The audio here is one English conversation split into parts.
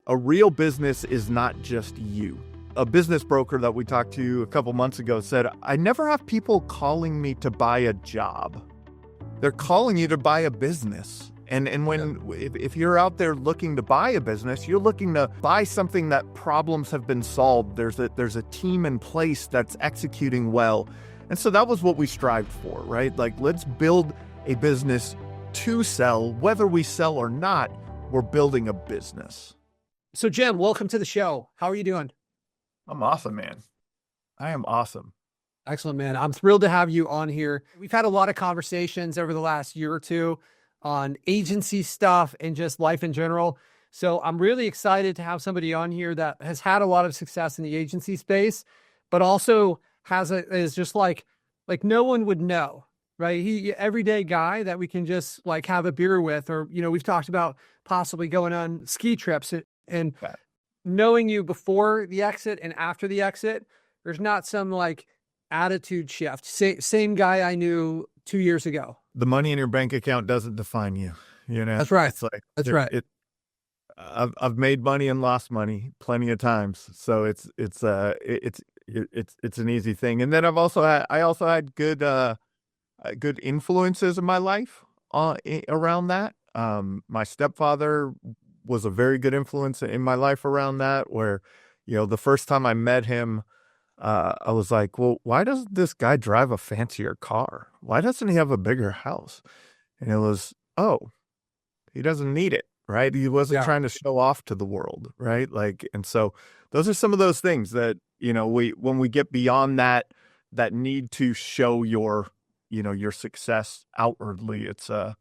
A real business is not just you. A business broker that we talked to a couple months ago said, I never have people calling me to buy a job. They're calling you to buy a business. And if you're out there looking to buy a business, you're looking to buy something that problems have been solved. There's a team in place that's executing well. And so that was what we strived for, right? Like, let's build a business to sell. Whether we sell or not, we're building a business. So Jim, welcome to the show. How are you doing? I'm awesome, man. I am awesome. Excellent, man. I'm thrilled to have you on here. We've had a lot of conversations over the last year or two on agency stuff and just life in general. So I'm really excited to have somebody on here that has had a lot of success in the agency space, but also is just like no one would know, right? He everyday guy that we can just like have a beer with, or, we've talked about possibly going on ski trips and knowing you before the exit and after the exit, there's not some like attitude shift. Same guy I knew 2 years ago. The money in your bank account doesn't define you. That's right. It's like, that's right. I've made money and lost money plenty of times, so it's an easy thing. And then I also had good influences in my life around that. My stepfather was a very good influence in my life around that, where, the first time I met him, I was like, well, why doesn't this guy drive a fancier car? Why doesn't he have a bigger house? And it was, he doesn't need it, right? He wasn't trying to show off to the world, right? Like, and so those are some of those things that, when we get beyond that need to show your success outwardly, it's a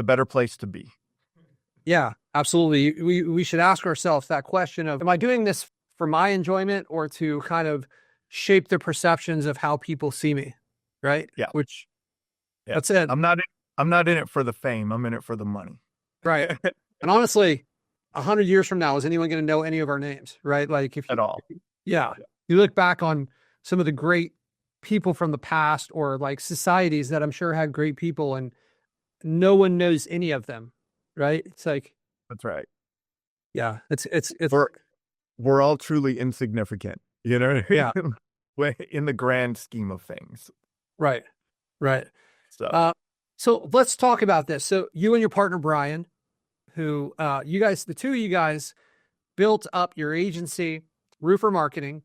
better place to be. Yeah, absolutely. We should ask ourselves that question of, am I doing this for my enjoyment or to kind of shape the perceptions of how people see me? Right. Yeah. That's it. I'm not in it for the fame. I'm in it for the money. Right. And honestly, 100 years from now, is anyone going to know any of our names? Right. Like at all. Yeah. You look back on some of the great people from the past, or like societies that I'm sure had great people, and no one knows any of them. Right. It's like, that's right. Yeah. It's we're all truly insignificant, Yeah. In the grand scheme of things. Right. So let's talk about this. So you and your partner, Brian, who, the two of you guys built up your agency, Roofer Marketing,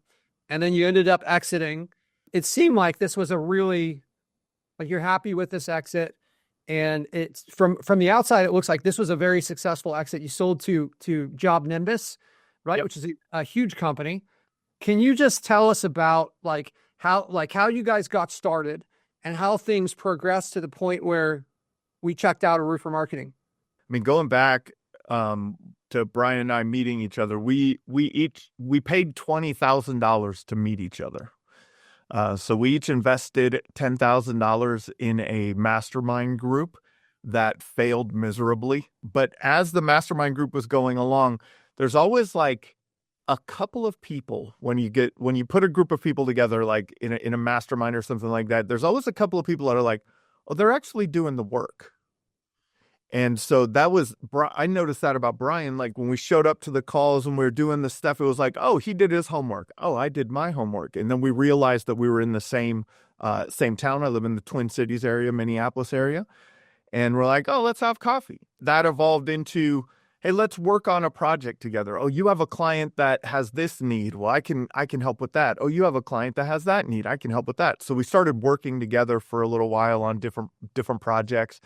and then you ended up exiting. It seemed like this was you're happy with this exit. And it's from the outside, it looks like this was a very successful exit. You sold to Job Nimbus, right? Yep. Which is a huge company. Can you just tell us about how you guys got started and how things progressed to the point where we checked out of Roofer Marketing? I mean, going back to Brian and I meeting each other, we paid $20,000 to meet each other. So we each invested $10,000 in a mastermind group that failed miserably. But as the mastermind group was going along, there's always like a couple of people when you put a group of people together, like in a mastermind or something like that, there's always a couple of people that are like, oh, they're actually doing the work. And so I noticed that about Brian. Like when we showed up to the calls and we were doing the stuff, it was like, oh, he did his homework. Oh, I did my homework. And then we realized that we were in the same town. I live in the Twin Cities area, Minneapolis area. And we're like, oh, let's have coffee. That evolved into, hey, let's work on a project together. Oh, you have a client that has this need. Well, I can help with that. Oh, you have a client that has that need. I can help with that. So we started working together for a little while on different projects.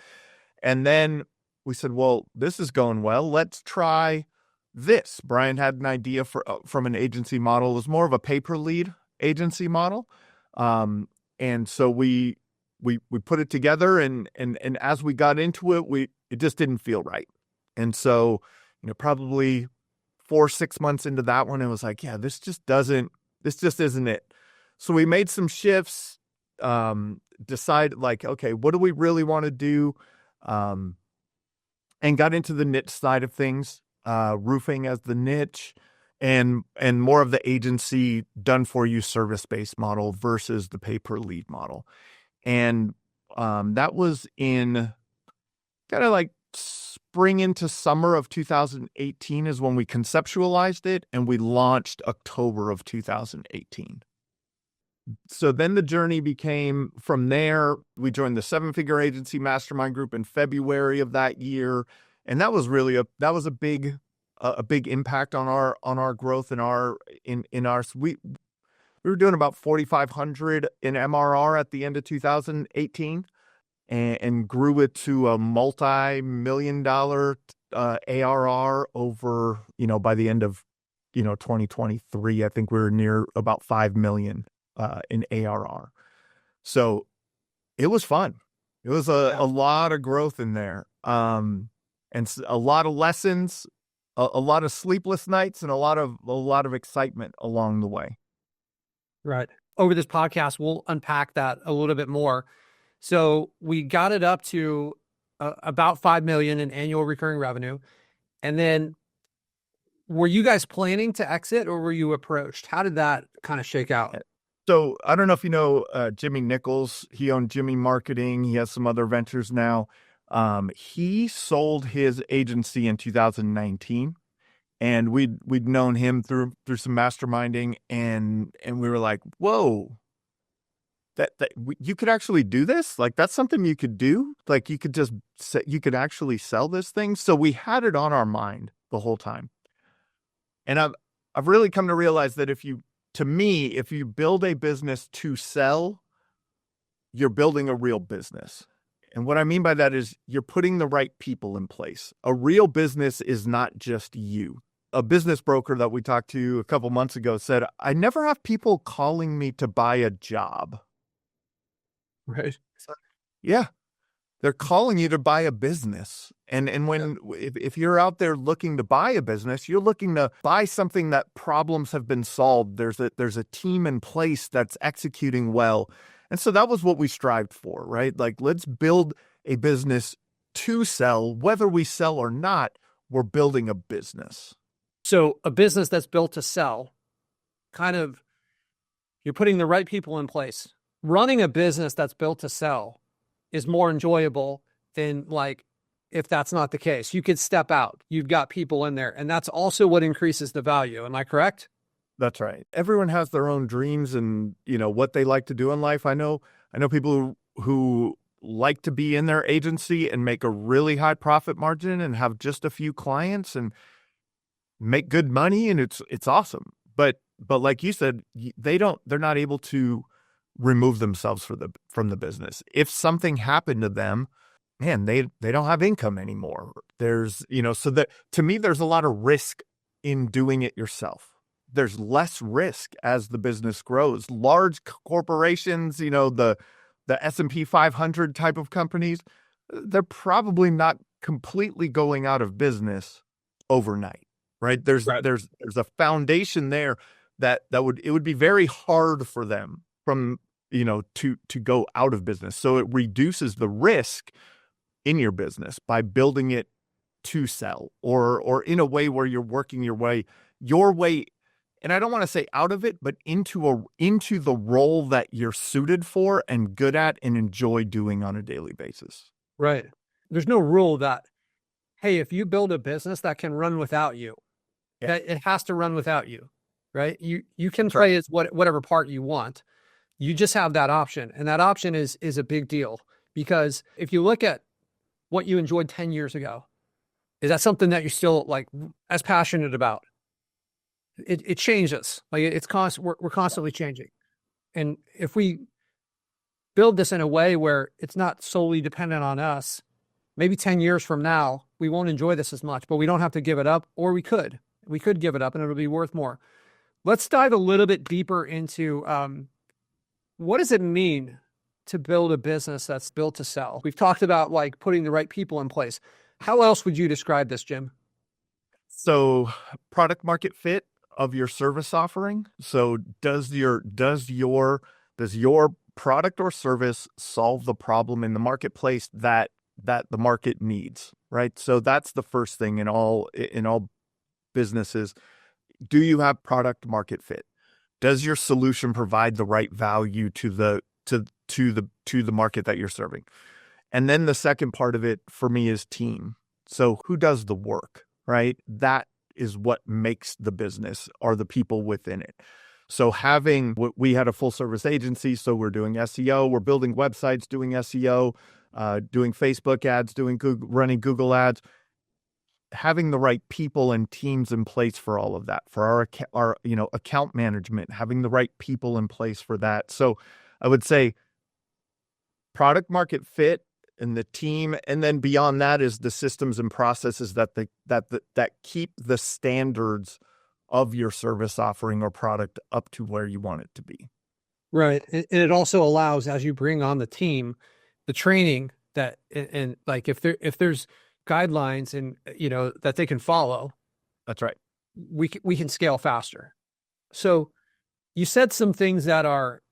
And then we said, well, this is going well. Let's try this. Brian had an idea from an agency model. It was more of a pay-per-lead agency model. And so we put it together, and as we got into it, it just didn't feel right. And so, probably 4-6 months into that one, it was like, yeah, this just isn't it. So we made some shifts, decided like, okay, what do we really want to do? And got into the niche side of things, roofing as the niche, and more of the agency done for you service-based model versus the pay-per-lead model. And that was in kind of like spring into summer of 2018 is when we conceptualized it, and we launched October of 2018. So then the journey became from there. We joined the seven-figure agency mastermind group in February of that year, and that was really a big impact on our growth and we were doing about 4,500 in MRR at the end of 2018, and grew it to a multi-million-dollar ARR over, by the end of 2023. I think we were near about 5 million in ARR. So it was fun. It was a lot of growth in there, and a lot of lessons, a lot of sleepless nights, and a lot of excitement along the way. Right. Over this podcast, we'll unpack that a little bit more. So we got it up to about 5 million in annual recurring revenue. And then were you guys planning to exit, or were you approached? How did that kind of shake out? So I don't know if you know Jimmy Nichols. He owned Jimmy Marketing. He has some other ventures now. He sold his agency in 2019. And we'd known him through some masterminding, and we were like, whoa, you could actually do this? Like, that's something you could do? Like, you could actually sell this thing? So we had it on our mind the whole time. And I've really come to realize that if you build a business to sell, you're building a real business. And what I mean by that is you're putting the right people in place. A real business is not just you. A business broker that we talked to a couple months ago said, I never have people calling me to buy a job. Right. Yeah. They're calling you to buy a business. And if you're out there looking to buy a business, you're looking to buy something that problems have been solved. There's a team in place that's executing well. And so that was what we strived for, right? Like, let's build a business to sell. Whether we sell or not, we're building a business. So a business that's built to sell, you're putting the right people in place. Running a business that's built to sell is more enjoyable than, like, if that's not the case. You could step out. You've got people in there, and that's also what increases the value. Am I correct? That's right. Everyone has their own dreams and, what they like to do in life. I know people who like to be in their agency and make a really high profit margin and have just a few clients and make good money, and it's awesome. But like you said, they're not able to remove themselves from the business. If something happened to them, man, they don't have income anymore. There's, so that, to me, there's a lot of risk in doing it yourself. There's less risk as the business grows. Large corporations, the S&P 500 type of companies, they're probably not completely going out of business overnight, right? There's a foundation there that would be very hard for them to go out of business. So it reduces the risk in your business by building it to sell, or in a way where you're working your way. And I don't want to say out of it, but into the role that you're suited for and good at and enjoy doing on a daily basis. Right. There's no rule that, hey, if you build a business that can run without you, that it has to run without you, right? You can play as whatever part you want. You just have that option. And that option is a big deal, because if you look at what you enjoyed 10 years ago, is that something that you're still, like, as passionate about? It changes. Like, we're constantly changing. And if we build this in a way where it's not solely dependent on us, maybe 10 years from now, we won't enjoy this as much, but we don't have to give it up, or we could give it up and it'll be worth more. Let's dive a little bit deeper into, what does it mean to build a business that's built to sell? We've talked about, like, putting the right people in place. How else would you describe this, Jim? So, product market fit of your service offering. So does your product or service solve the problem in the marketplace that the market needs, right? So that's the first thing in all businesses. Do you have product market fit? Does your solution provide the right value to the market that you're serving? And then the second part of it for me is team. So who does the work, right? That is what makes the business, are the people within it. So we had a full service agency, so we're doing SEO, we're building websites, doing SEO, doing Facebook ads, doing Google, running Google ads, having the right people and teams in place for all of that, for our account management, having the right people in place for that. So I would say product market fit and the team, and then beyond that is the systems and processes that keep the standards of your service offering or product up to where you want it to be. Right. And it also allows, as you bring on the team, the training that, and like if there's guidelines and, that they can follow, That's right. we can scale faster. So you said some things that are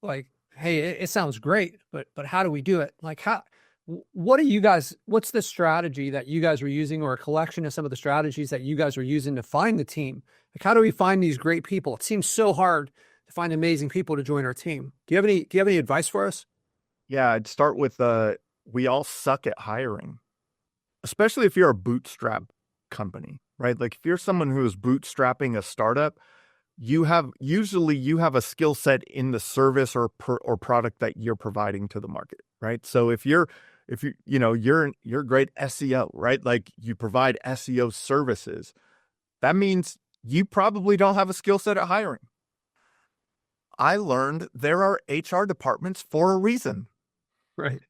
like, hey, it sounds great, but how do we do it? Like what's the strategy that you guys were using, or a collection of some of the strategies that you guys were using to find the team? Like, how do we find these great people? It seems so hard to find amazing people to join our team. Do you have any advice for us? Yeah, I'd start with we all suck at hiring, especially if you're a bootstrap company, right? Like if you're someone who is bootstrapping a startup, you have a skill set in the service or product that you're providing to the market, right? So if you're great SEO, right? Like you provide SEO services, that means you probably don't have a skill set at hiring. I learned there are HR departments for a reason. Right.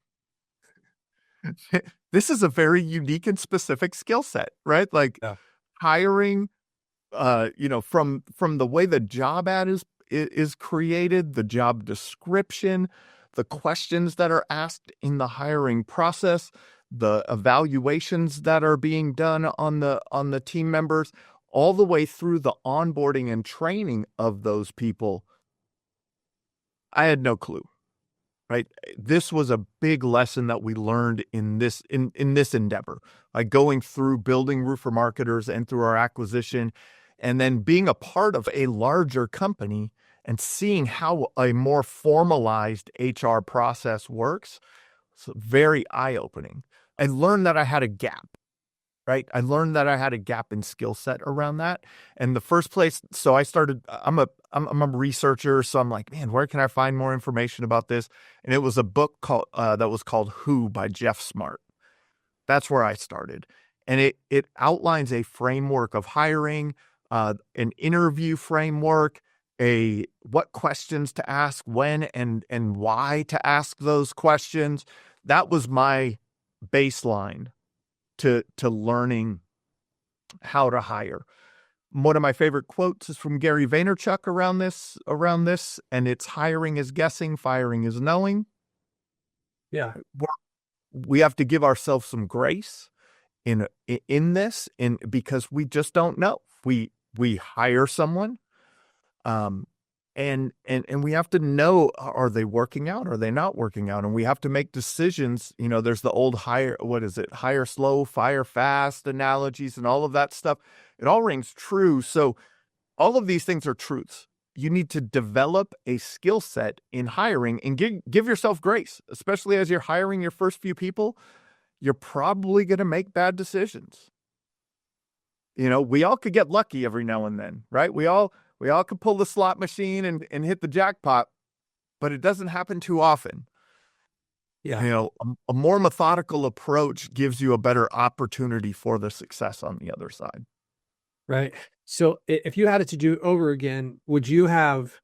This is a very unique and specific skill set, right? Like hiring, from the way the job ad is created, the job description, the questions that are asked in the hiring process, the evaluations that are being done on the team members, all the way through the onboarding and training of those people. I had no clue, right? This was a big lesson that we learned in this endeavor, like going through building Roofer Marketers and through our acquisition, and then being a part of a larger company and seeing how a more formalized HR process works. So very eye-opening. I learned that I had a gap. Right. I learned that I had a gap in skill set around that. And the first place, so I started, I'm a researcher. So I'm like, man, where can I find more information about this? And it was a book that was called Who by Jeff Smart. That's where I started. And it outlines a framework of hiring, an interview framework, what questions to ask, when and why to ask those questions. That was my baseline to learning how to hire. One of my favorite quotes is from Gary Vaynerchuk around this, and it's hiring is guessing, firing is knowing. Yeah. We have to give ourselves some grace in this, because we just don't know. We hire someone, and we have to know, are they working out? Are they not working out? And we have to make decisions. There's the old hire slow, fire fast analogies and all of that stuff. It all rings true. So all of these things are truths. You need to develop a skill set in hiring and give yourself grace, especially as you're hiring your first few people. You're probably going to make bad decisions. We all could get lucky every now and then, right? We all could pull the slot machine and hit the jackpot, but it doesn't happen too often. Yeah. A more methodical approach gives you a better opportunity for the success on the other side. Right. So if you had it to do over again, would you have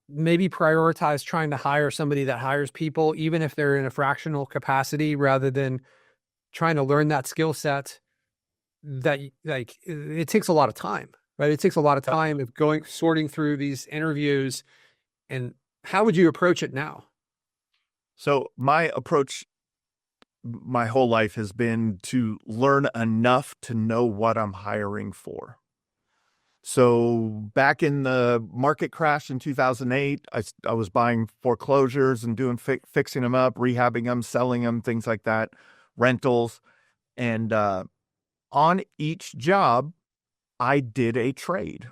maybe prioritized trying to hire somebody that hires people, even if they're in a fractional capacity, rather than trying to learn that skill set that, like, it takes a lot of time, right? It takes a lot of time of sorting through these interviews. And how would you approach it now? So my approach my whole life has been to learn enough to know what I'm hiring for. So back in the market crash in 2008, I was buying foreclosures and doing fixing them up, rehabbing them, selling them, things like that, rentals. And on each job, I did a trade.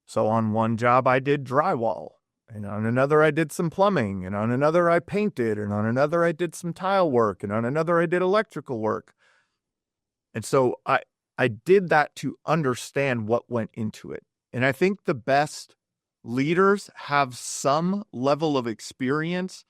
So on one job, I did drywall. And on another, I did some plumbing. And on another, I painted. And on another, I did some tile work. And on another, I did electrical work. And so I did that to understand what went into it. And I think the best leaders have some level of experience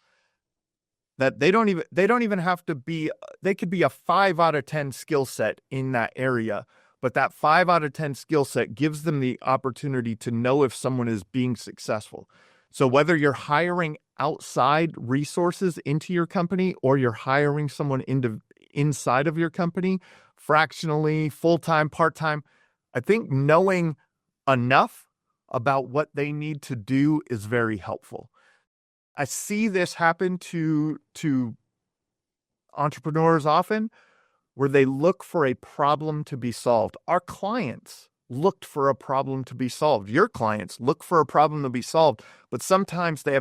that they don't even have to be, they could be a 5 out of 10 skill set in that area, but that 5 out of 10 skill set gives them the opportunity to know if someone is being successful. So whether you're hiring outside resources into your company or you're hiring someone inside of your company, fractionally, full-time, part-time, I think knowing enough about what they need to do is very helpful. I see this happen to entrepreneurs often, where they look for a problem to be solved. Our clients looked for a problem to be solved. Your clients look for a problem to be solved, but sometimes they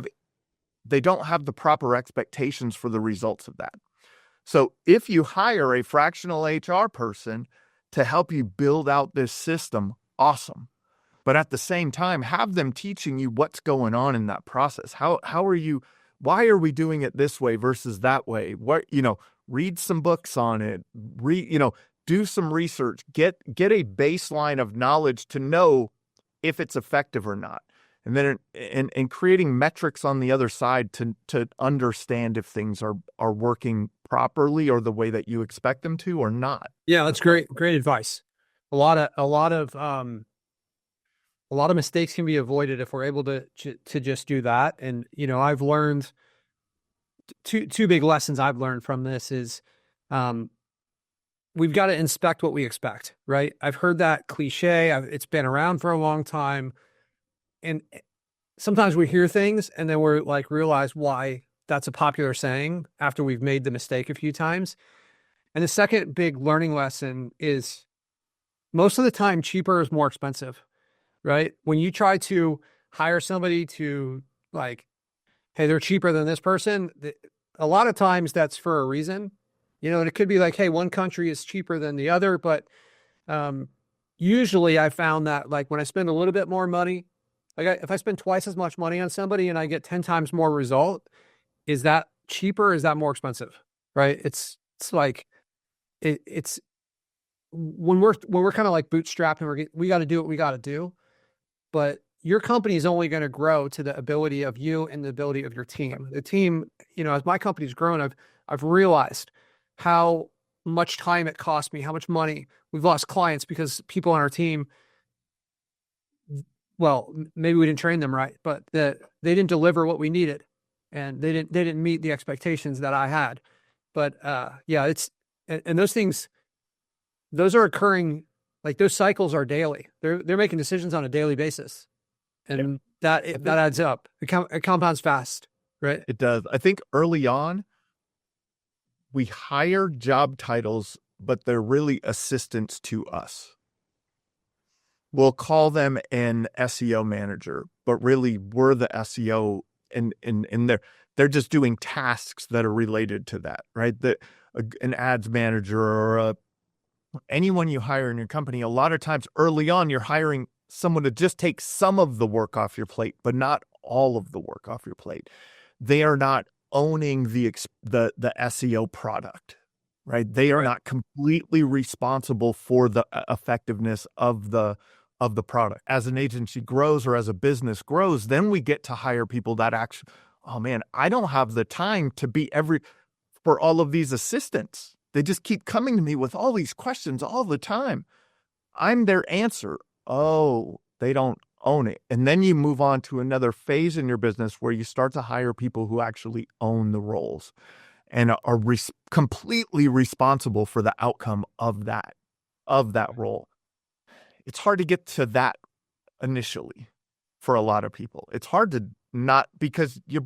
don't have the proper expectations for the results of that. So if you hire a fractional HR person to help you build out this system, awesome. But at the same time, have them teaching you what's going on in that process. Why are we doing it this way versus that way? Read some books on it, do some research, get a baseline of knowledge to know if it's effective or not. And then and creating metrics on the other side to understand if things are working properly or the way that you expect them to or not. Yeah, that's great. Great advice. A lot of mistakes can be avoided if we're able to just do that. And, I've learned two big lessons I've learned from this is, we've got to inspect what we expect, right? I've heard that cliche. It's been around for a long time. And sometimes we hear things and then we're like, realize why that's a popular saying after we've made the mistake a few times. And the second big learning lesson is most of the time, cheaper is more expensive, right? When you try to hire somebody to hey, they're cheaper than this person, a lot of times that's for a reason, and it could be like, hey, one country is cheaper than the other. But usually I found that when I spend a little bit more money, if I spend twice as much money on somebody and I get 10 times more result, is that cheaper? Is that more expensive? Right? It's when we're kind of like bootstrapped and we got to do what we got to do, but your company is only going to grow to the ability of you and the ability of your team. The team, as my company's grown, I've realized how much time it cost me, how much money we've lost clients because people on our team, well, maybe we didn't train them right, but they didn't deliver what we needed, and they didn't meet the expectations that I had. But yeah, and those things, those are occurring, those cycles are daily. They're making decisions on a daily basis, and that adds up. It compounds fast, right? It does. I think early on, we hire job titles, but they're really assistants to us. We'll call them an SEO manager, but really we're the SEO, and they're just doing tasks that are related to that, right? An ads manager or anyone you hire in your company, a lot of times early on, you're hiring someone to just take some of the work off your plate, but not all of the work off your plate. They are not owning the SEO product, right? They are not completely responsible for the effectiveness of the product. As an agency grows or as a business grows, then we get to hire people that actually, oh man, I don't have the time to be for all of these assistants. They just keep coming to me with all these questions all the time. I'm their answer. Oh, they don't own it. And then you move on to another phase in your business where you start to hire people who actually own the roles and are completely responsible for the outcome of that role. It's hard to get to that initially for a lot of people. It's hard to not, because you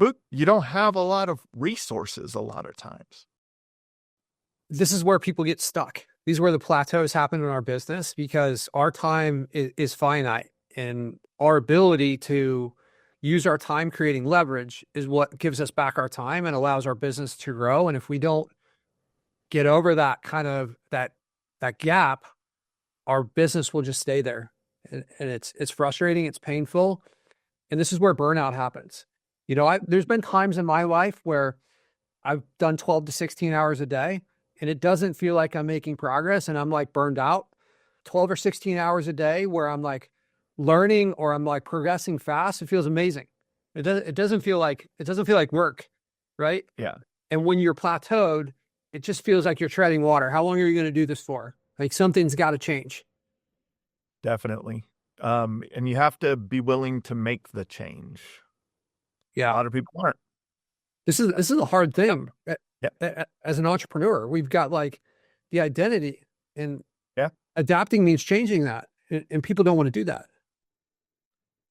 don't have a lot of resources a lot of times. This is where people get stuck. These are where the plateaus happen in our business, because our time is finite, and our ability to use our time creating leverage is what gives us back our time and allows our business to grow. And if we don't get over that kind of that gap, our business will just stay there. And it's frustrating. It's painful. And this is where burnout happens. There's been times in my life where I've done 12 to 16 hours a day, and it doesn't feel like I'm making progress and I'm like burned out 12 or 16 hours a day where I'm like learning or I'm like progressing fast, it feels amazing. It doesn't feel like work, right? Yeah, And when you're plateaued, it just feels like you're treading water. How long are you going to do this for? Like something's got to change. definitely. And you have to be willing to make the change. A Yeah. lot of people aren't. This is a hard thing. Yeah. As an entrepreneur, we've got like the identity, and Yeah. adapting means changing that. And people don't want to do that.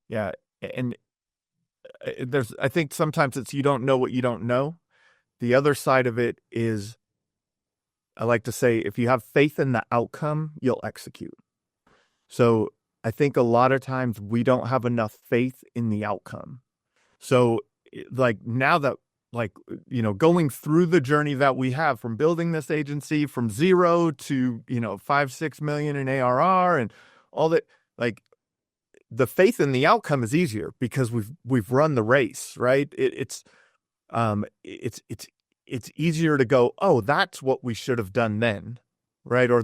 Yeah. And I think sometimes it's you don't know what you don't know. The other side of it is, I like to say, if you have faith in the outcome, you'll execute. So I think a lot of times we don't have enough faith in the outcome. So like now that, like, going through the journey that we have from building this agency from 0 to, 5-6 million in ARR and all that, like, the faith in the outcome is easier because we've run the race, right? It's easier to go, oh, that's what we should have done then, right? Or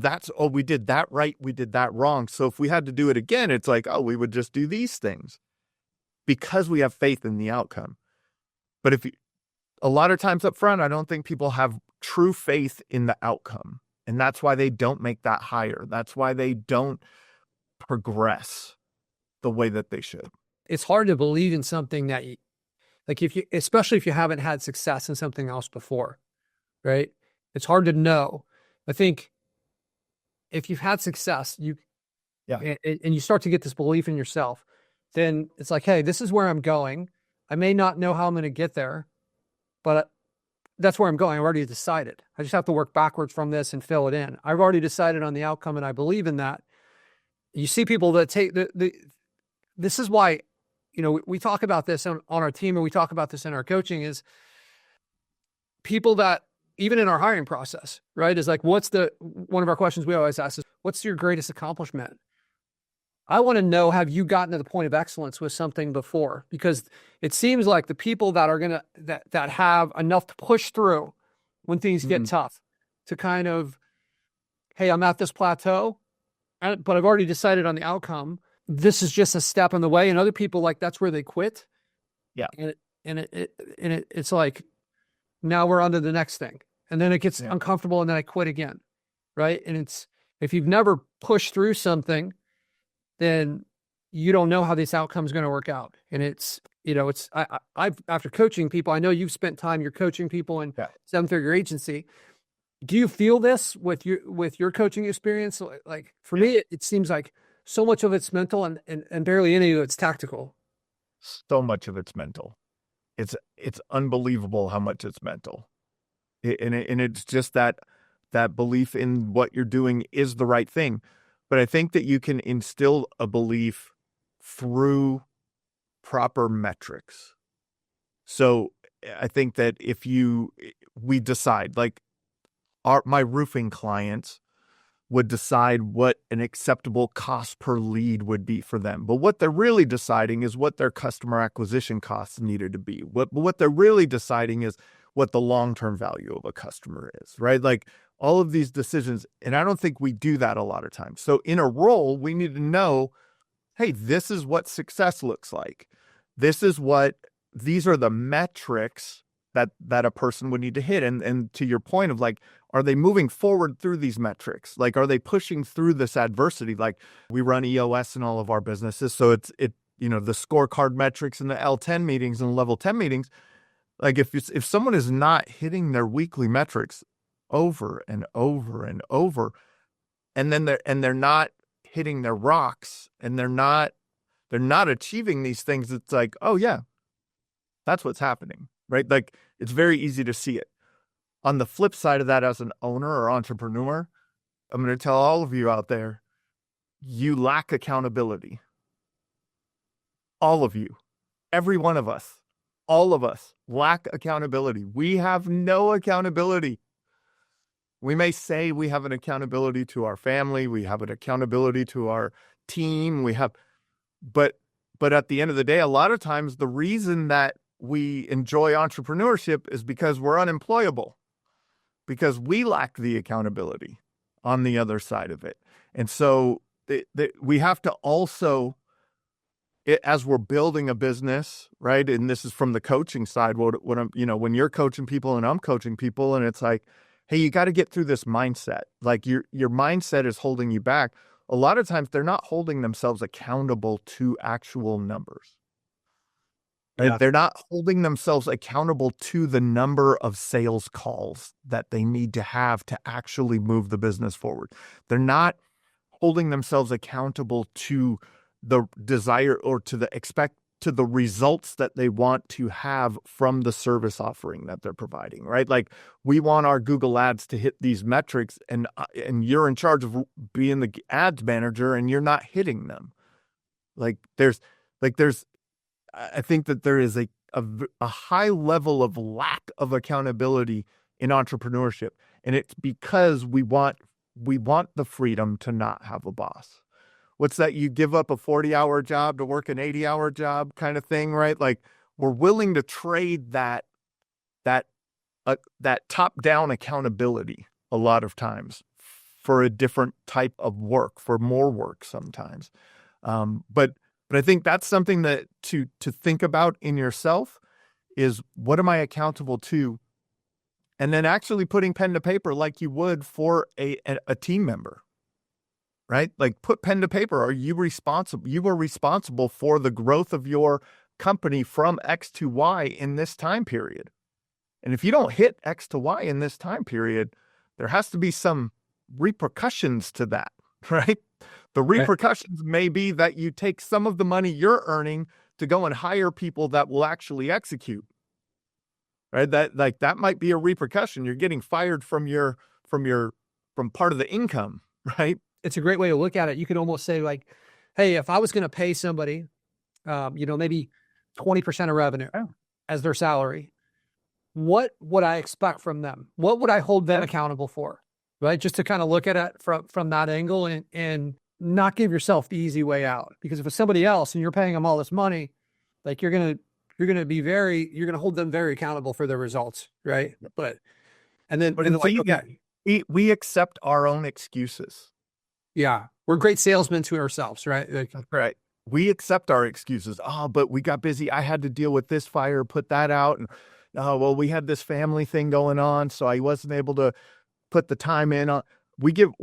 we did that right, we did that wrong. So if we had to do it again, it's like, oh, we would just do these things because we have faith in the outcome. But a lot of times up front, I don't think people have true faith in the outcome. And that's why they don't make that higher. That's why they don't progress the way that they should. It's hard to believe in something that like especially if you haven't had success in something else before, right? It's hard to know. I think if you've had success, Yeah. and you start to get this belief in yourself, then it's like, hey, this is where I'm going. I may not know how I'm going to get there, but that's where I'm going. I've already decided. I just have to work backwards from this and fill it in. I've already decided on the outcome and I believe in that. You see people that take this is why, we talk about this on our team, and we talk about this in our coaching, is people that even in our hiring process, right? Is like, one of our questions we always ask is, what's your greatest accomplishment? I want to know, have you gotten to the point of excellence with something before? Because it seems like the people that are that have enough to push through when things get tough, to kind of, hey, I'm at this plateau, but I've already decided on the outcome. This is just a step on the way. And other people, like, that's where they quit. Yeah. It's like, now we're on to the next thing. And then it gets uncomfortable, and then I quit again. Right. And if you've never pushed through something, then you don't know how this outcome is going to work out. And I've after coaching people, I know you've spent time, you're coaching people in 7-figure agency. Do you feel this with your coaching experience? Like for me, it seems like so much of it's mental and barely any of it's tactical. So much of it's mental. It's unbelievable how much it's mental. And it's just that belief in what you're doing is the right thing. But I think that you can instill a belief through proper metrics. So I think that if we decide, like, my roofing clients would decide what an acceptable cost per lead would be for them. But what they're really deciding is what their customer acquisition costs needed to be. What they're really deciding is what the long-term value of a customer is, right? Like, all of these decisions, and I don't think we do that a lot of times. So in a role, we need to know, hey, this is what success looks like. These are the metrics that a person would need to hit. And to your point of, like, are they moving forward through these metrics? Like, are they pushing through this adversity? Like, we run EOS in all of our businesses. So the scorecard metrics and the L10 meetings and level 10 meetings, like, if someone is not hitting their weekly metrics over and over and over, and then they're not hitting their rocks, and they're not achieving these things, it's like, oh yeah, that's what's happening, right? Like, it's very easy to see it. On the flip side of that, as an owner or entrepreneur, I'm going to tell all of you out there, you lack accountability. All of you, every one of us, all of us lack accountability. We have no accountability. We may say we have an accountability to our family, we have an accountability to our team, but at the end of the day, a lot of times the reason that we enjoy entrepreneurship is because we're unemployable. because we lack the accountability on the other side of it. And so we have to also, as we're building a business, right? And this is from the coaching side. What I'm, when you're coaching people and I'm coaching people, and it's like, hey, you got to get through this mindset. Like your mindset is holding you back. A lot of times they're not holding themselves accountable to actual numbers. Right? Yeah. They're not holding themselves accountable to the number of sales calls that they need to have to actually move the business forward. They're not holding themselves accountable to the desire or to the results that they want to have from the service offering that they're providing, right? Like we want our Google ads to hit these metrics, and you're in charge of being the ads manager and you're not hitting them. I think that there is a high level of lack of accountability in entrepreneurship. And it's because we want the freedom to not have a boss. What's that? You give up a 40-hour job to work an 80-hour job kind of thing, right? Like we're willing to trade that top-down accountability a lot of times for a different type of work, for more work sometimes. But I think that's something that to think about in yourself is, what am I accountable to? And then actually putting pen to paper like you would for a team member, right? Like put pen to paper. Are you responsible? You are responsible for the growth of your company from X to Y in this time period. And if you don't hit X to Y in this time period, there has to be some repercussions to that, right? The repercussions may be that you take some of the money you're earning to go and hire people that will actually execute, right? That might be a repercussion. You're getting fired from part of the income, right? It's a great way to look at it. You can almost say like, hey, if I was going to pay somebody, maybe 20% of revenue as their salary, what would I expect from them? What would I hold them accountable for? Right. Just to kind of look at it from that angle and not give yourself the easy way out. Because if it's somebody else and you're paying them all this money, like you're going to hold them very accountable for their results. Right. But we accept our own excuses. Yeah. We're great salesmen to ourselves, right? Right. We accept our excuses. Oh, but we got busy. I had to deal with this fire, put that out. And we had this family thing going on, so I wasn't able to put the time in. We give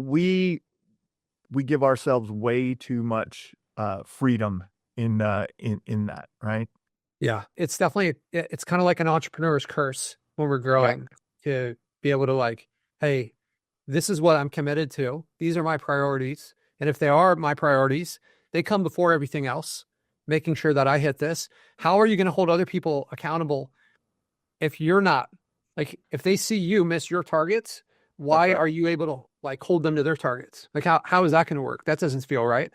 ourselves way too much freedom in that, right? Yeah. It's definitely, it's kind of like an entrepreneur's curse when we're growing to be able to like, hey, this is what I'm committed to. These are my priorities. And if they are my priorities, they come before everything else, making sure that I hit this. How are you going to hold other people accountable if you're not? Like, if they see you miss your targets, why are you able to like hold them to their targets? Like, how is that going to work? That doesn't feel right.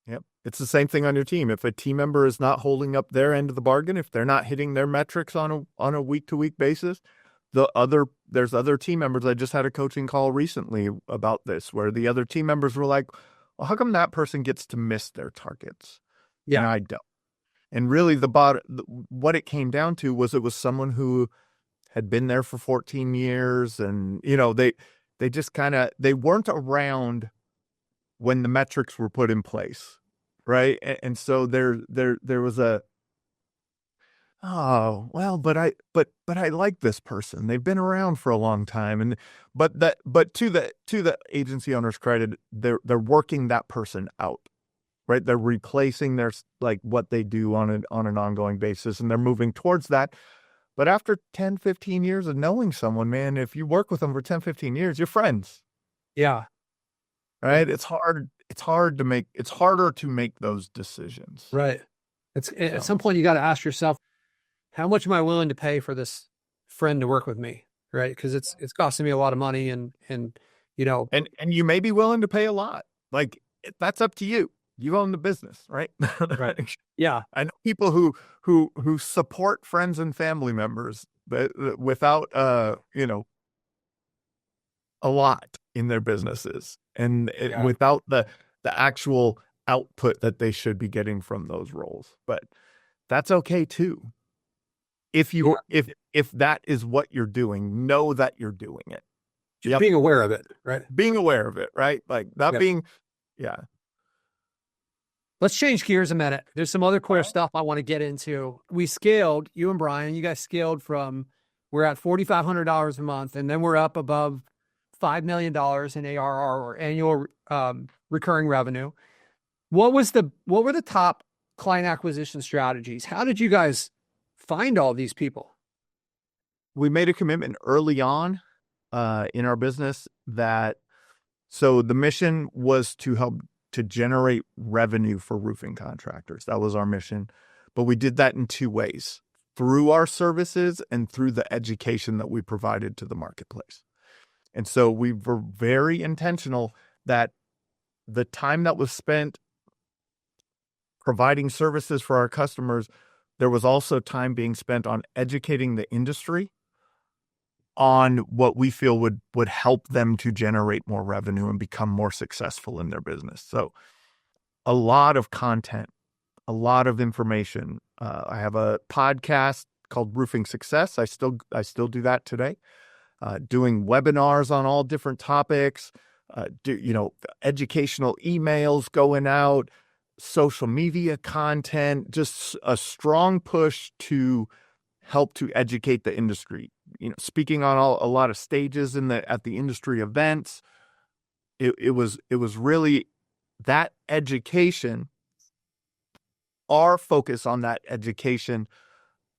Yep. It's the same thing on your team. If a team member is not holding up their end of the bargain, if they're not hitting their metrics on a week-to-week basis, there's other team members. I just had a coaching call recently about this, where the other team members were like, well, how come that person gets to miss their targets? Yeah. And I don't. And really what it came down to was, it was someone who had been there for 14 years. And, they just they weren't around when the metrics were put in place. Right. And so there was but I like this person. They've been around for a long time. But to the agency owner's credit, they're working that person out, right? They're replacing their, like, what they do on an ongoing basis, and they're moving towards that. But after 10, 15 years of knowing someone, man, if you work with them for 10, 15 years, you're friends. Yeah. Right. It's harder to make those decisions. Right. At some point you got to ask yourself, how much am I willing to pay for this friend to work with me? Right. Because it's costing me a lot of money and you may be willing to pay a lot. Like, that's up to you. You own the business, right? Right. Yeah. I know people who support friends and family members, but without a lot in their businesses, and without the actual output that they should be getting from those roles. But that's okay too. If that is what you're doing, know that you're doing it. Just being aware of it, right? Being aware of it, right? Like not being, yeah. Let's change gears a minute. There's some other clear stuff I want to get into. We scaled, you and Brian, you guys scaled from, we're at $4,500 a month, and then we're up above $5 million in ARR, or annual recurring revenue. What were the top client acquisition strategies? How did you guys find all these people? We made a commitment early on in our business so the mission was to help to generate revenue for roofing contractors. That was our mission. But we did that in two ways: through our services and through the education that we provided to the marketplace. And so we were very intentional that the time that was spent providing services for our customers, there was also time being spent on educating the industry on what we feel would help them to generate more revenue and become more successful in their business. So a lot of content, a lot of information. I have a podcast called Roofing Success. I still do that today. Doing webinars on all different topics, educational emails going out, social media content, just a strong push to help to educate the industry. Speaking on a lot of stages at the industry events. It was really that education. Our focus on that education,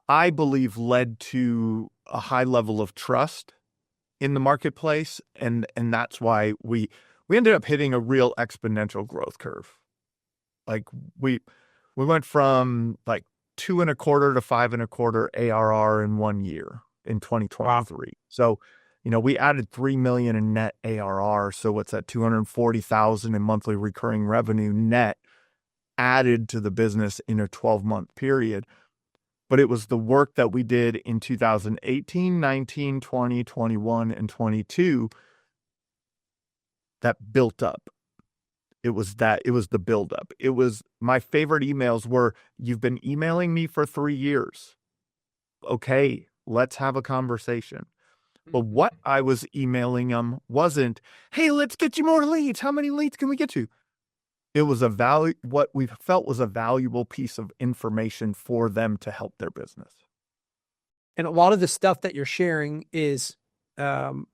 I believe, led to a high level of trust in the marketplace, and that's why we ended up hitting a real exponential growth curve. Like we went from like 2.25 to 5.25 ARR in 1 year in 2023. Wow. So, we added $3 million in net ARR. So what's that? $240,000 in monthly recurring revenue net added to the business in a 12-month period. But it was the work that we did in 2018, 19, 20, 21, and 22 that built up. It was the buildup. It was my favorite emails were, "You've been emailing me for 3 years. Okay, let's have a conversation." But what I was emailing them wasn't, "Hey, let's get you more leads. How many leads can we get you?" It was what we felt was a valuable piece of information for them to help their business. And a lot of the stuff that you're sharing is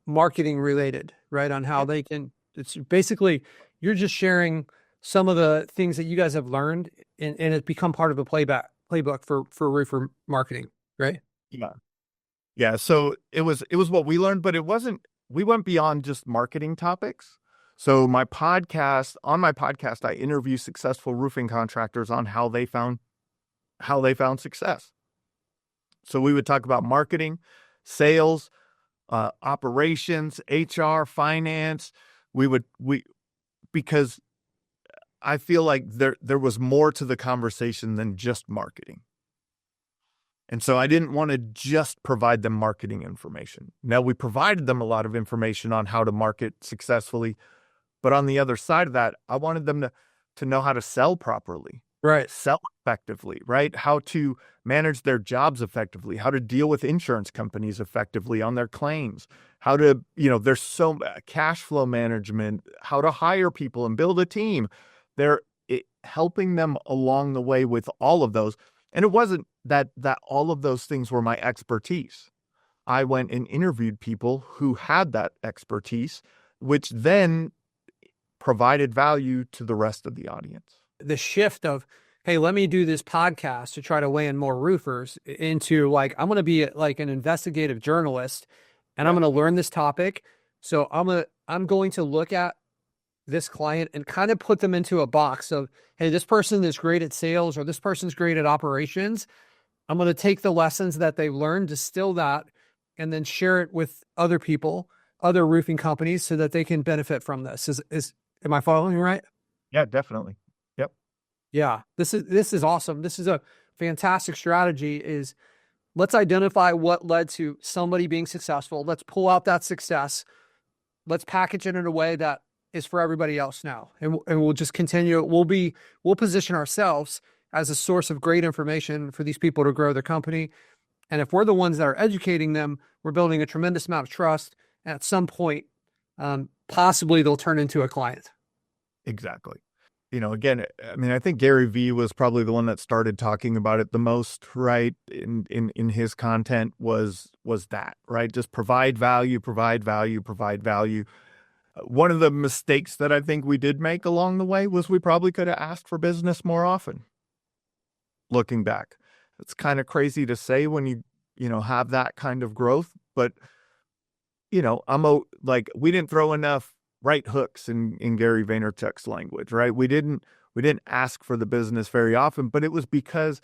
marketing related, right? On how they can, it's basically, you're just sharing some of the things that you guys have learned, and it's become part of a playbook for roofer marketing, right? Yeah. Yeah. So it was what we learned, but we went beyond just marketing topics. So on my podcast, I interview successful roofing contractors on how they found success. So we would talk about marketing, sales, operations, HR, finance. Because I feel like there was more to the conversation than just marketing. And so I didn't want to just provide them marketing information. Now, we provided them a lot of information on how to market successfully, but on the other side of that, I wanted them to know how to sell properly, right? Sell effectively, right? How to manage their jobs effectively, how to deal with insurance companies effectively on their claims, how to, there's so cash flow management, how to hire people and build a team. They're helping them along the way with all of those. And it wasn't that all of those things were my expertise. I went and interviewed people who had that expertise, which then provided value to the rest of the audience. The shift of, hey, let me do this podcast to try to weigh in more roofers, into like, I'm going to be like an investigative journalist, and I'm going to learn this topic. So I'm going to look at this client and kind of put them into a box of, hey, this person is great at sales, or this person's great at operations. I'm going to take the lessons that they've learned, distill that, and then share it with other people, other roofing companies, so that they can benefit from this. Am I following you right? Yeah, definitely. Yep. Yeah, this is awesome. This is a fantastic strategy. Is let's identify what led to somebody being successful. Let's pull out that success. Let's package it in a way that is for everybody else now. And we'll just continue. We'll position ourselves as a source of great information for these people to grow their company. And if we're the ones that are educating them, we're building a tremendous amount of trust. And at some point, possibly they'll turn into a client. Exactly. Again, I mean, I think Gary Vee was probably the one that started talking about it the most, right? In his content was that, right? Just provide value, provide value, provide value. One of the mistakes that I think we did make along the way was we probably could have asked for business more often. Looking back, it's kind of crazy to say when you have that kind of growth, but like we didn't throw enough right hooks in Gary Vaynerchuk's language, right? We didn't ask for the business very often, but it was because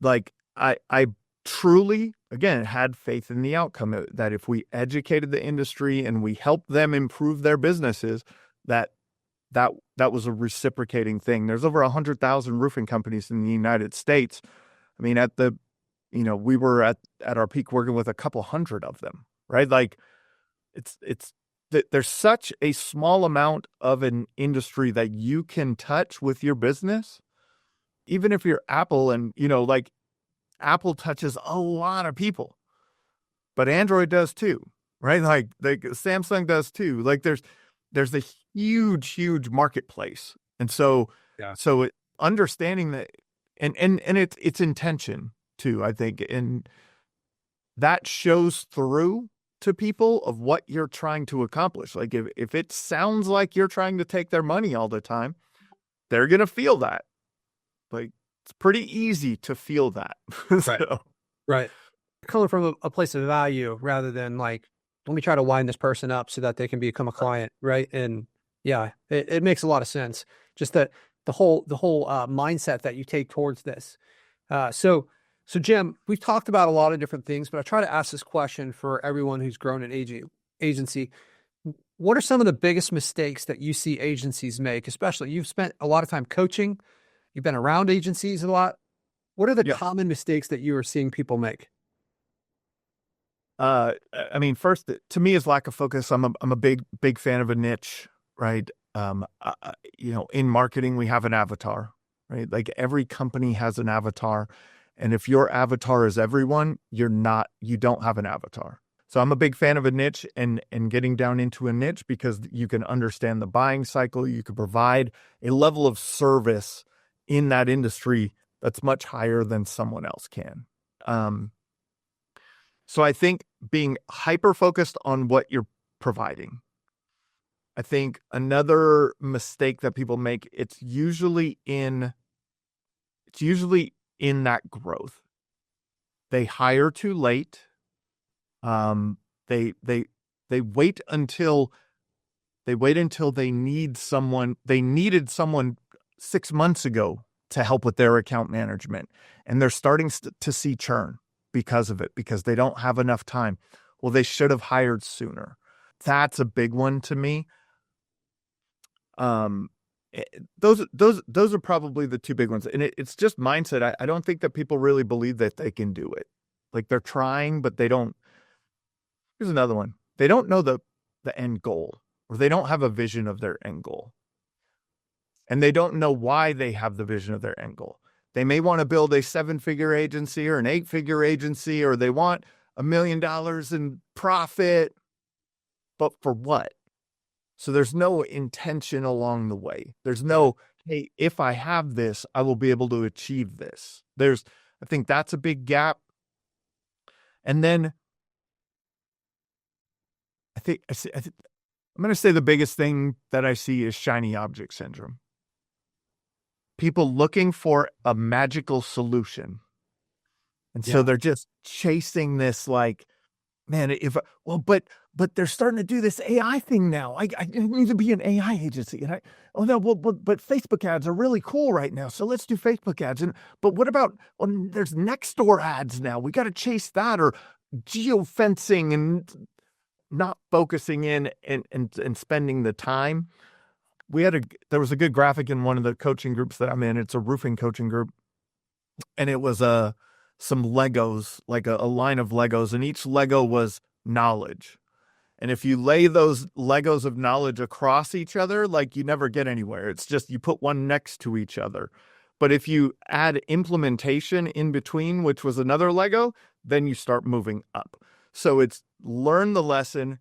like I truly again had faith in the outcome that if we educated the industry and we helped them improve their businesses, that was a reciprocating thing. There's over 100,000 roofing companies in the United States. I mean, we were at our peak working with a couple hundred of them, right? Like it's that there's such a small amount of an industry that you can touch with your business. Even if you're Apple and, like Apple touches a lot of people, but Android does too, right? Like Samsung does too. Like there's a huge marketplace. And Yeah. understanding that and it's intention too, I think. And that shows through to people of what you're trying to accomplish. Like if it sounds like you're trying to take their money all the time, they're going to feel that. Like it's pretty easy to feel that. Right. So, Right. Coming from a place of value rather than like, let me try to wind this person up so that they can become a client. Right. And yeah, it makes a lot of sense. Just that the whole mindset that you take towards this. So Jim, we've talked about a lot of different things, but I try to ask this question for everyone who's grown an agency. What are some of the biggest mistakes that you see agencies make? Especially you've spent a lot of time coaching, you've been around agencies a lot. What are the yeah. common mistakes that you are seeing people make? I mean, first, to me, is lack of focus. I'm a big fan of a niche, right? In marketing, we have an avatar, right? Like every company has an avatar. And if your avatar is everyone, you don't have an avatar. So I'm a big fan of a niche and getting down into a niche because you can understand the buying cycle. You can provide a level of service in that industry that's much higher than someone else can. So I think being hyper focused on what you're providing. I think another mistake that people make, it's usually in that growth. They hire too late. They wait until they need someone. They needed someone 6 months ago to help with their account management, and they're starting to see churn because of it, because they don't have enough time. Well, they should have hired sooner. That's a big one to me. Those are probably the two big ones. And it's just mindset. I don't think that people really believe that they can do it. Like they're trying, but they don't. Here's another one. They don't know the end goal, or they don't have a vision of their end goal. And they don't know why they have the vision of their end goal. They may want to build a 7-figure agency or an 8-figure agency, or they want $1 million in profit, but for what? So there's no intention along the way. There's no, hey, if I have this, I will be able to achieve this. I think that's a big gap. And then I'm going to say the biggest thing that I see is shiny object syndrome. People looking for a magical solution. And so they're just chasing this like, man, but they're starting to do this AI thing now. I need to be an AI agency. And but Facebook ads are really cool right now. So let's do Facebook ads. But what about, there's next door ads now. We got to chase that, or geofencing, and not focusing in and spending the time. There was a good graphic in one of the coaching groups that I'm in. It's a roofing coaching group. And it was some Legos, like a line of Legos, and each Lego was knowledge. And if you lay those Legos of knowledge across each other, like you never get anywhere. It's just you put one next to each other. But if you add implementation in between, which was another Lego, then you start moving up. So it's learn the lesson,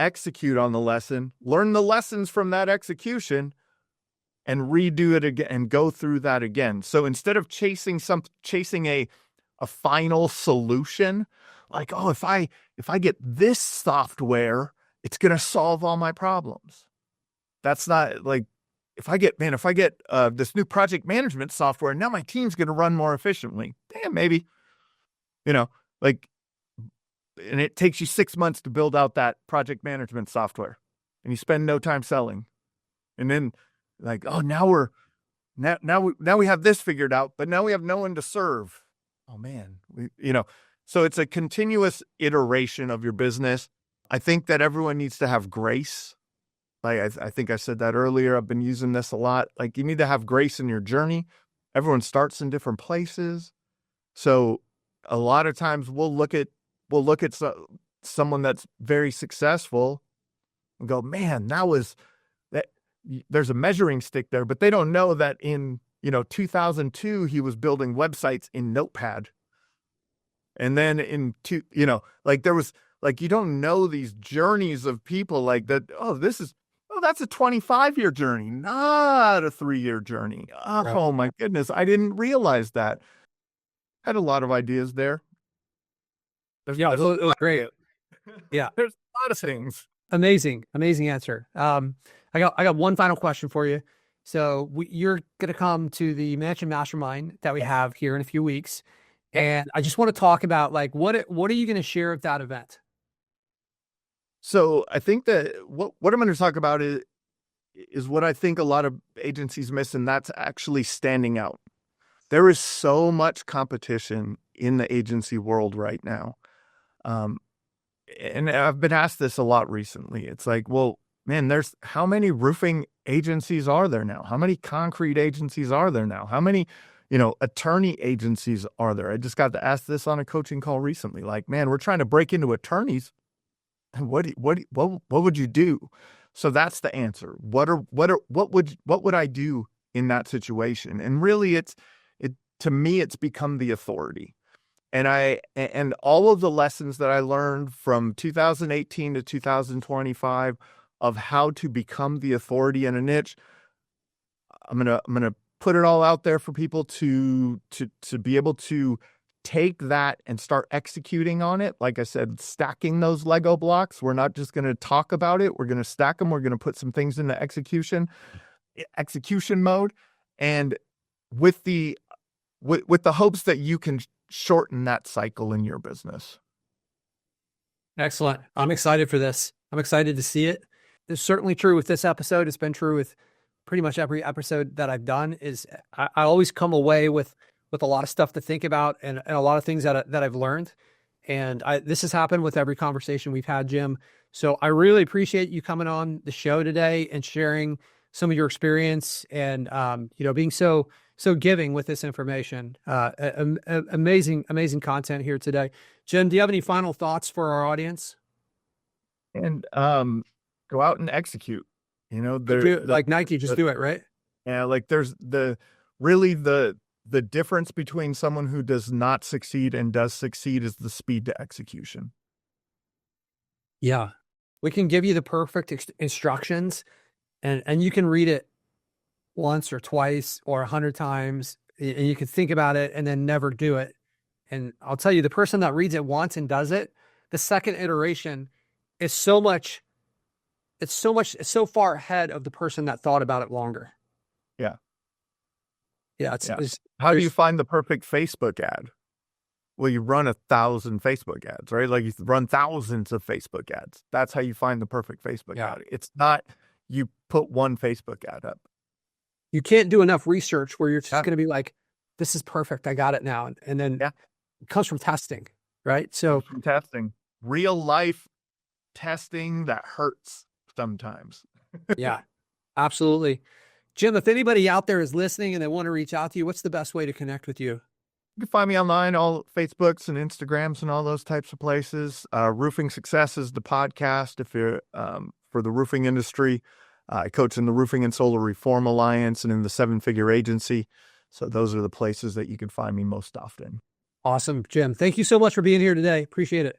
execute on the lesson, learn the lessons from that execution, and redo it again and go through that again. So instead of chasing a final solution, like, oh, if I get this software, it's going to solve all my problems. That's not like, if I get this new project management software, now my team's going to run more efficiently. Damn, maybe, like, and it takes you 6 months to build out that project management software, and you spend no time selling. And then like, oh, now we have this figured out, but now we have no one to serve. Oh man, so it's a continuous iteration of your business. I think that everyone needs to have grace. Like, I think I said that earlier. I've been using this a lot. Like, you need to have grace in your journey. Everyone starts in different places. So a lot of times we'll look at someone that's very successful and go, man, there's a measuring stick there, but they don't know that in, 2002, he was building websites in Notepad. And then there was, like, you don't know these journeys of people like that. That's a 25-year journey, not a 3-year journey. Oh my goodness. I didn't realize that. Had a lot of ideas there. It was great. Yeah. There's a lot of things. Amazing answer. I got one final question for you. So you're going to come to the Mansion Mastermind that we have here in a few weeks. And I just want to talk about, like, what are you going to share at that event? So I think that what I'm going to talk about is what I think a lot of agencies miss, and that's actually standing out. There is so much competition in the agency world right now. And I've been asked this a lot recently. It's like, well, man, how many roofing agencies are there now? How many concrete agencies are there now? How many, attorney agencies are there? I just got to ask this on a coaching call recently. Like, man, we're trying to break into attorneys. What would you do? So that's the answer. What would I do in that situation? And really, to me, it's become the authority. And all of the lessons that I learned from 2018 to 2025 of how to become the authority in a niche, I'm gonna put it all out there for people to be able to take that and start executing on it. Like I said, stacking those Lego blocks. We're not just going to talk about it. We're going to stack them. We're going to put some things into execution mode, and with the hopes that you can shorten that cycle in your business. Excellent. I'm excited for this. I'm excited to see it. It's certainly true with this episode. It's been true with pretty much every episode that I've done. I always come away with a lot of stuff to think about and a lot of things that I've learned. And this has happened with every conversation we've had, Jim. So I really appreciate you coming on the show today and sharing some of your experience and, being so giving with this information. Amazing content here today. Jim, do you have any final thoughts for our audience? And go out and execute. Like Nike, just do it, right? Yeah, like there's the difference between someone who does not succeed and does succeed is the speed to execution. Yeah. We can give you the perfect instructions and you can read it once or twice or 100 times and you can think about it and then never do it. And I'll tell you, the person that reads it once and does it, the second iteration is so far ahead of the person that thought about it longer. Yeah. Yeah. How do you find the perfect Facebook ad? Well, you run 1,000 Facebook ads, right? Like you run thousands of Facebook ads. That's how you find the perfect Facebook ad. It's not you put one Facebook ad up. You can't do enough research where you're just going to be like, this is perfect. I got it now. And then it comes from testing, right? So from testing, real life testing that hurts sometimes. Yeah, absolutely. Jim, if anybody out there is listening and they want to reach out to you, what's the best way to connect with you? You can find me online, all Facebooks and Instagrams and all those types of places. Roofing Success is the podcast if you're for the roofing industry. I coach in the Roofing and Solar Reform Alliance and in the 7-Figure Agency. So those are the places that you can find me most often. Awesome, Jim. Thank you so much for being here today. Appreciate it.